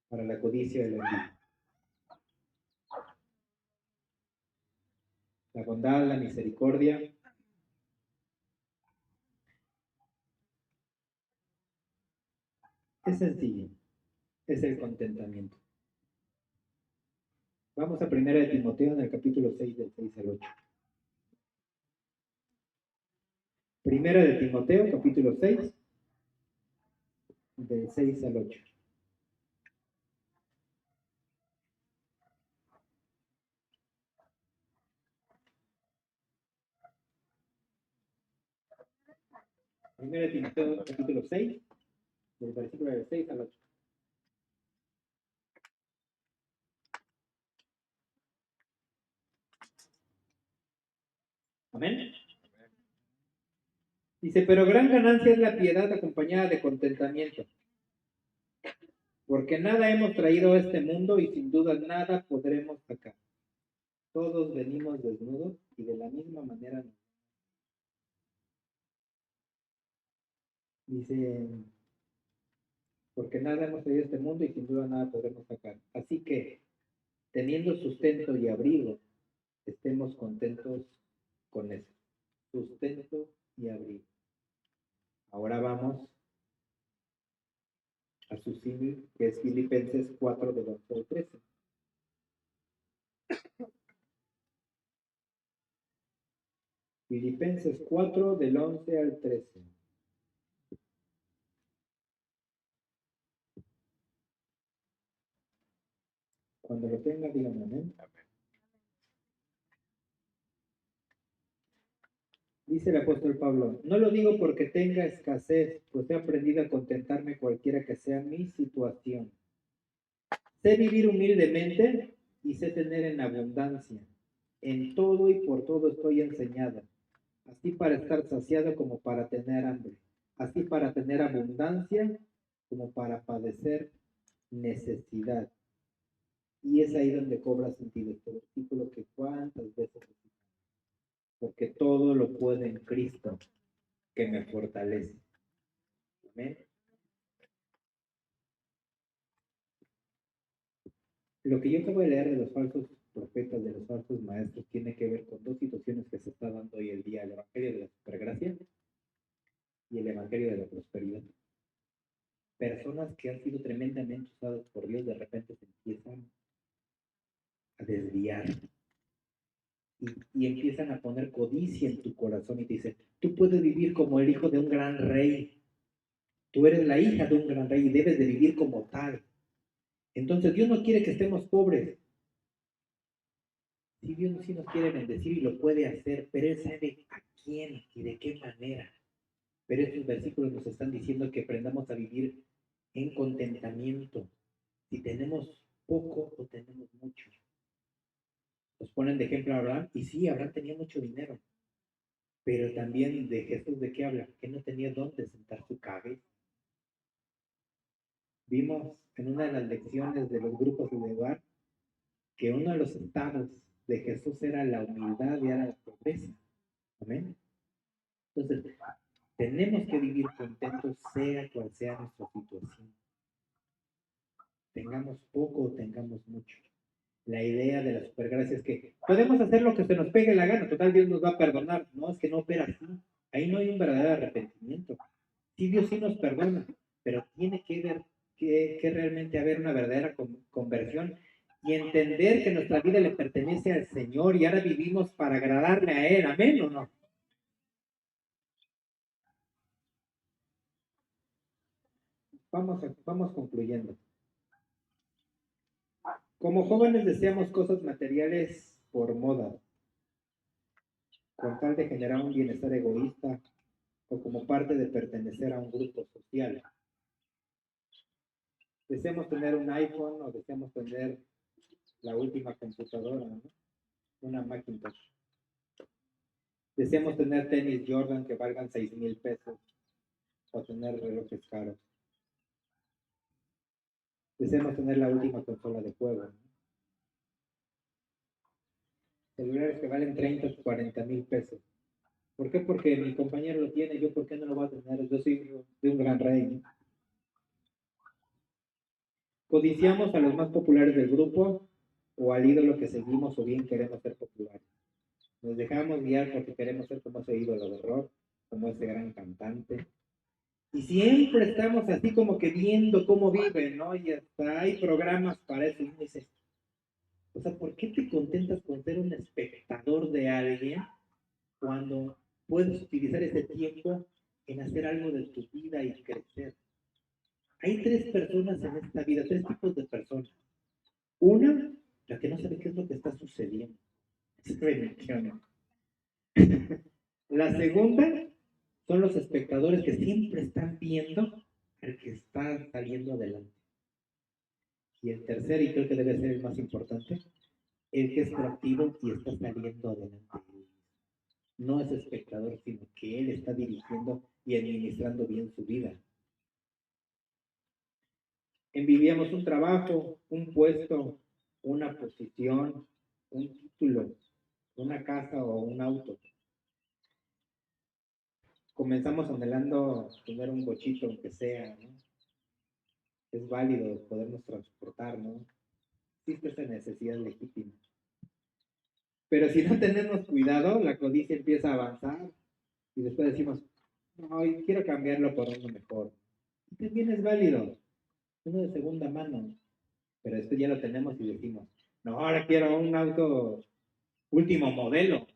para la codicia y la envidia? La bondad, la misericordia. Es sencillo, es el contentamiento. Vamos a 1 de Timoteo en el capítulo 6, del 6 al 8. 1 de Timoteo, capítulo 6, del 6 al 8. Primero de Timoteo, capítulo 6, del versículo del 6 al 8. Amén. Dice, pero gran ganancia es la piedad acompañada de contentamiento, porque nada hemos traído a este mundo y sin duda nada podremos sacar. Todos venimos desnudos y de la misma manera nos. Dice, porque nada hemos traído a este mundo y sin duda nada podremos sacar. Así que, teniendo sustento y abrigo, estemos contentos con eso. Sustento y abrigo. Ahora vamos a su símil, que es Filipenses 4, del 11 al 13. Filipenses 4, del 11 al 13. Cuando lo tenga, díganme amén. Dice el apóstol Pablo, no lo digo porque tenga escasez, pues he aprendido a contentarme cualquiera que sea mi situación. Sé vivir humildemente y sé tener en abundancia. En todo y por todo estoy enseñado, así para estar saciado como para tener hambre, así para tener abundancia como para padecer necesidad. Y es ahí donde cobra sentido este versículo que cuántas veces, porque todo lo puedo en Cristo que me fortalece. Amén. Lo que yo acabo de leer de los falsos profetas, de los falsos maestros, tiene que ver con dos situaciones que se está dando hoy el día, el Evangelio de la Supergracia y el Evangelio de la Prosperidad. Personas que han sido tremendamente usadas por Dios, de repente se empiezan a desviar y empiezan a poner codicia en tu corazón y te dicen, tú puedes vivir como el hijo de un gran rey, tú eres la hija de un gran rey y debes de vivir como tal. Entonces Dios no quiere que estemos pobres. Si Dios sí nos quiere bendecir y lo puede hacer, pero Él sabe a quién y de qué manera. Pero estos versículos nos están diciendo que aprendamos a vivir en contentamiento. Si tenemos poco o tenemos mucho. Nos ponen de ejemplo a Abraham, y sí, Abraham tenía mucho dinero, pero también de Jesús, ¿de qué habla? Que no tenía dónde sentar su cabeza. Vimos en una de las lecciones de los grupos de hogar que uno de los estados de Jesús era la humildad y era la pobreza. Amén. Entonces, tenemos que vivir contentos, sea cual sea nuestra situación. Tengamos poco o tengamos mucho. La idea de la supergracia es que podemos hacer lo que se nos pegue la gana, total Dios nos va a perdonar. No, es que no opera así. Ahí no hay un verdadero arrepentimiento. Sí, Dios sí nos perdona, pero tiene que ver que realmente haber una verdadera conversión y entender que nuestra vida le pertenece al Señor y ahora vivimos para agradarle a Él. ¿Amén o no? Vamos concluyendo. Como jóvenes deseamos cosas materiales por moda, con tal de generar un bienestar egoísta o como parte de pertenecer a un grupo social. Deseamos tener un iPhone o deseamos tener la última computadora, ¿no? Una Macintosh. Deseamos tener tenis Jordan que valgan 6,000 pesos o tener relojes caros. Deseamos tener la última consola de juego, ¿no? Celulares que valen 30 o 40,000 pesos. ¿Por qué? Porque mi compañero lo tiene, yo por qué no lo voy a tener, yo soy de un gran rey, ¿no? Codiciamos a los más populares del grupo o al ídolo que seguimos o bien queremos ser populares. Nos dejamos guiar porque queremos ser como ese ídolo de rock, como ese gran cantante. Y siempre estamos así como que viendo cómo viven, ¿no? Y hasta hay programas para eso. Y dices, o sea, ¿por qué te contentas con ser un espectador de alguien cuando puedes utilizar ese tiempo en hacer algo de tu vida y crecer? Hay tres personas en esta vida, tres tipos de personas. Una, la que no sabe qué es lo que está sucediendo. Es religión. La segunda son los espectadores que siempre están viendo al que está saliendo adelante. Y el tercer, y creo que debe ser el más importante, el que es proactivo y está saliendo adelante. No es espectador, sino que él está dirigiendo y administrando bien su vida. Envidiamos un trabajo, un puesto, una posición, un título, una casa o un auto. Comenzamos anhelando tener un bochito, aunque sea, ¿no? Es válido podernos transportar, ¿no? Existe esa necesidad legítima. Pero si no tenemos cuidado, la codicia empieza a avanzar y después decimos, no, quiero cambiarlo por uno mejor. Y también es válido, uno de segunda mano, pero esto ya lo tenemos y decimos, no, ahora quiero un auto último modelo.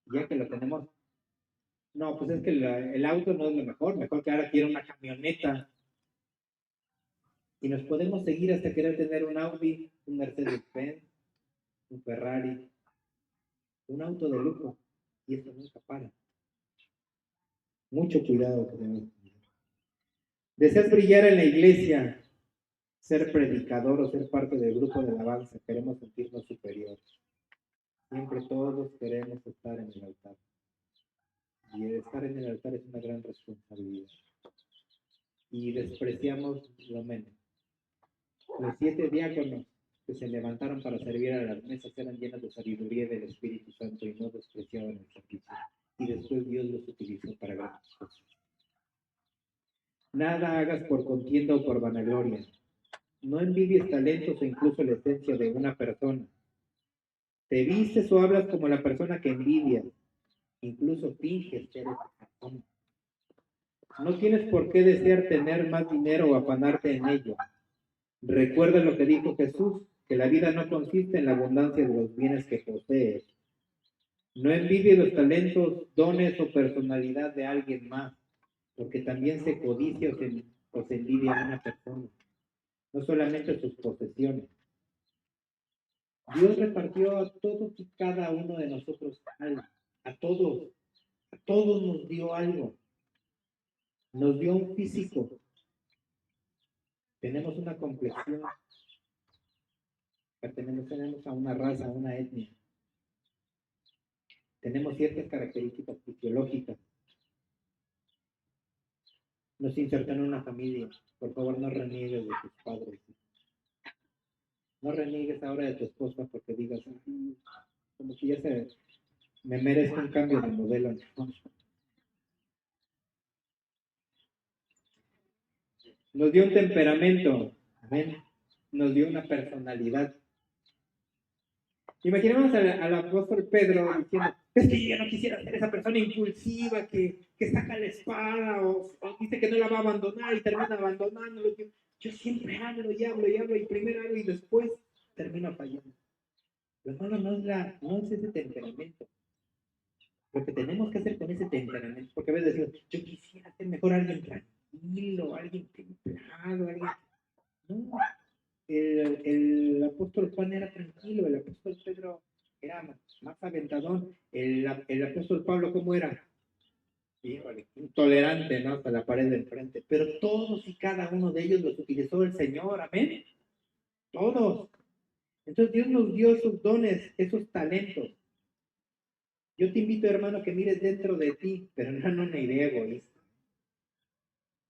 Ya que lo tenemos, no, pues es que el auto no es lo mejor, mejor que ahora quiero una camioneta. Y nos podemos seguir hasta querer tener un Audi, un Mercedes-Benz, un Ferrari, un auto de lujo. Y esto nunca para. Mucho cuidado que tenemos. Deseas brillar en la iglesia, ser predicador o ser parte del grupo de alabanza, queremos sentirnos superiores. Siempre todos queremos estar en el altar. Y el estar en el altar es una gran responsabilidad. Y despreciamos lo menos. Los 7 diáconos que se levantaron para servir a las mesas eran llenos de sabiduría del Espíritu Santo y no despreciaban el servicio. Y después Dios los utilizó para grandes cosas. Nada hagas por contienda o por vanagloria. No envidies talentos o incluso la esencia de una persona. Te vistes o hablas como la persona que envidias. Incluso finges ser esa persona. No tienes por qué desear tener más dinero o afanarte en ello. Recuerda lo que dijo Jesús, que la vida no consiste en la abundancia de los bienes que posees. No envidies los talentos, dones o personalidad de alguien más, porque también se codicia o se envidia a una persona, no solamente sus posesiones. Dios repartió a todos y cada uno de nosotros algo, a todos nos dio algo. Nos dio un físico, tenemos una complexión, pertenecemos a una raza, a una etnia, tenemos ciertas características fisiológicas. Nos insertó en una familia. Por favor, no reniegues de tus padres. No reniegues ahora de tu esposa porque digas, como que ya me merezco un cambio de modelo. Nos dio un temperamento, ¿ven? Nos dio una personalidad. Imaginemos al apóstol Pedro diciendo, es que yo no quisiera ser esa persona impulsiva que saca la espada o dice que no la va a abandonar y termina abandonándolo. Yo siempre hablo y hablo y hablo y primero hablo y después termino fallando. Lo malo no es ese temperamento. Lo que tenemos que hacer con ese temperamento, porque a veces decimos, yo quisiera ser mejor alguien tranquilo, alguien templado, alguien... No, el apóstol Juan era tranquilo, el apóstol Pedro era más aventadón, el apóstol Pablo, ¿cómo era? Híjole, intolerante, ¿no? Hasta la pared de enfrente, pero todos y cada uno de ellos los utilizó el Señor, amén, todos. Entonces Dios nos dio esos dones, esos talentos. Yo te invito, hermano, a que mires dentro de ti, pero no en una idea egoísta.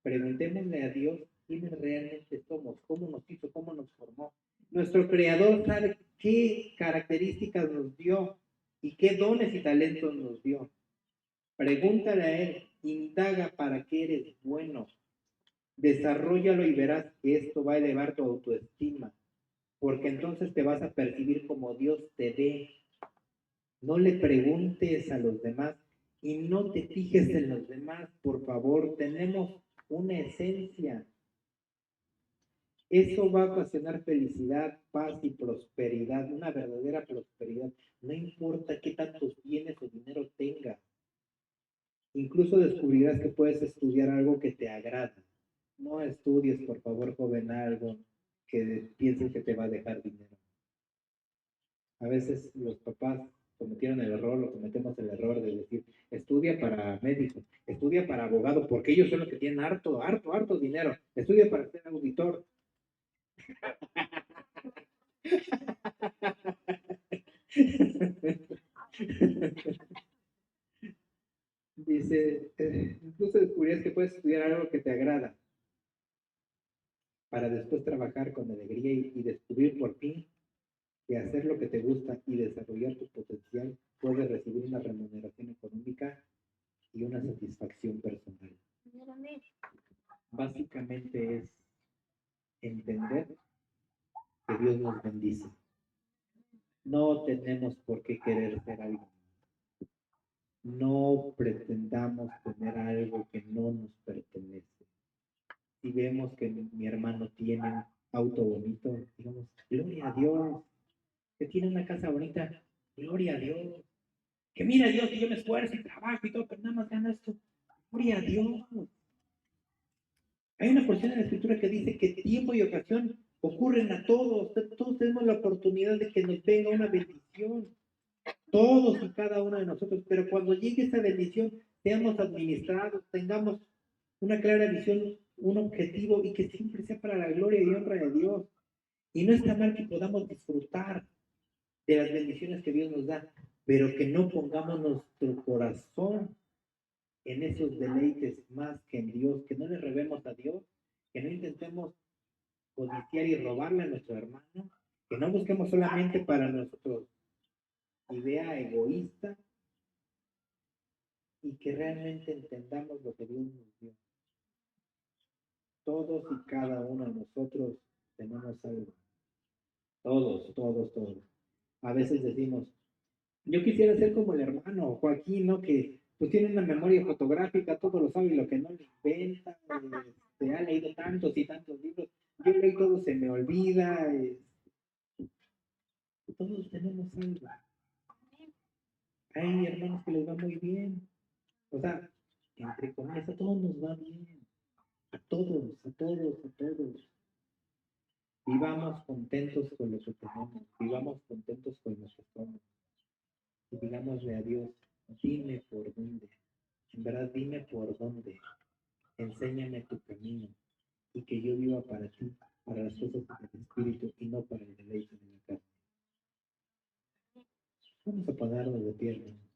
Preguntémosle a Dios quiénes realmente somos, cómo nos hizo, cómo nos formó. Nuestro Creador sabe qué características nos dio y qué dones y talentos nos dio. Pregúntale a Él, indaga para qué eres bueno. Desarróllalo y verás que esto va a elevar tu autoestima, porque entonces te vas a percibir como Dios te ve. No le preguntes a los demás y no te fijes en los demás, por favor. Tenemos una esencia. Eso va a ocasionar felicidad, paz y prosperidad, una verdadera prosperidad. No importa qué tantos bienes o dinero tengas. Incluso descubrirás que puedes estudiar algo que te agrada. No estudies, por favor, joven, algo que pienses que te va a dejar dinero. A veces los papás cometieron el error, o cometemos el error de decir, estudia para médico, estudia para abogado, porque ellos son los que tienen harto dinero, estudia para ser auditor. Dice, incluso descubrirás que puedes estudiar algo que te agrada, para después trabajar con alegría y descubrir por fin que hacer lo que te gusta y desarrollar tu potencial puede recibir una remuneración económica y una satisfacción personal. Básicamente es entender que Dios nos bendice. No tenemos por qué querer ser algo. No pretendamos tener algo que no nos pertenece. Si vemos que mi hermano tiene un auto bonito, digamos, gloria a Dios. Que tiene una casa bonita, gloria a Dios. Que mira Dios, que yo me esfuerzo y trabajo y todo, pero nada más gano esto. Gloria a Dios. Hay una porción en la escritura que dice que tiempo y ocasión ocurren a todos. Todos tenemos la oportunidad de que nos venga una bendición. Todos y cada uno de nosotros. Pero cuando llegue esa bendición, seamos administrados, tengamos una clara visión un objetivo y que siempre sea para la gloria y honra de Dios. Y no está mal que podamos disfrutar de las bendiciones que Dios nos da, pero que no pongamos nuestro corazón en esos deleites más que en Dios, que no le robemos a Dios, que no intentemos codiciar y robarle a nuestro hermano, que no busquemos solamente para nuestra idea egoísta y que realmente entendamos lo que Dios nos dio. Todos y cada uno de nosotros tenemos algo. Todos, todos, todos. A veces decimos, yo quisiera ser como el hermano Joaquín, ¿no? Que pues tiene una memoria fotográfica, todo lo sabe y lo que no le inventa, se ha leído tantos y tantos libros, yo leo y todo se me olvida, todos tenemos algo. Hay hermanos que les va muy bien, o sea, entre comillas, a todos nos va bien, a todos, a todos, a todos. Vivamos contentos con lo que tenemos, vivamos contentos con lo que somos y digámosle a Dios, dime por dónde, en verdad dime por dónde, enséñame tu camino y que yo viva para ti, para las cosas del Espíritu y no para el deleite de la carne. Vamos a ponernos de pie, hermanos.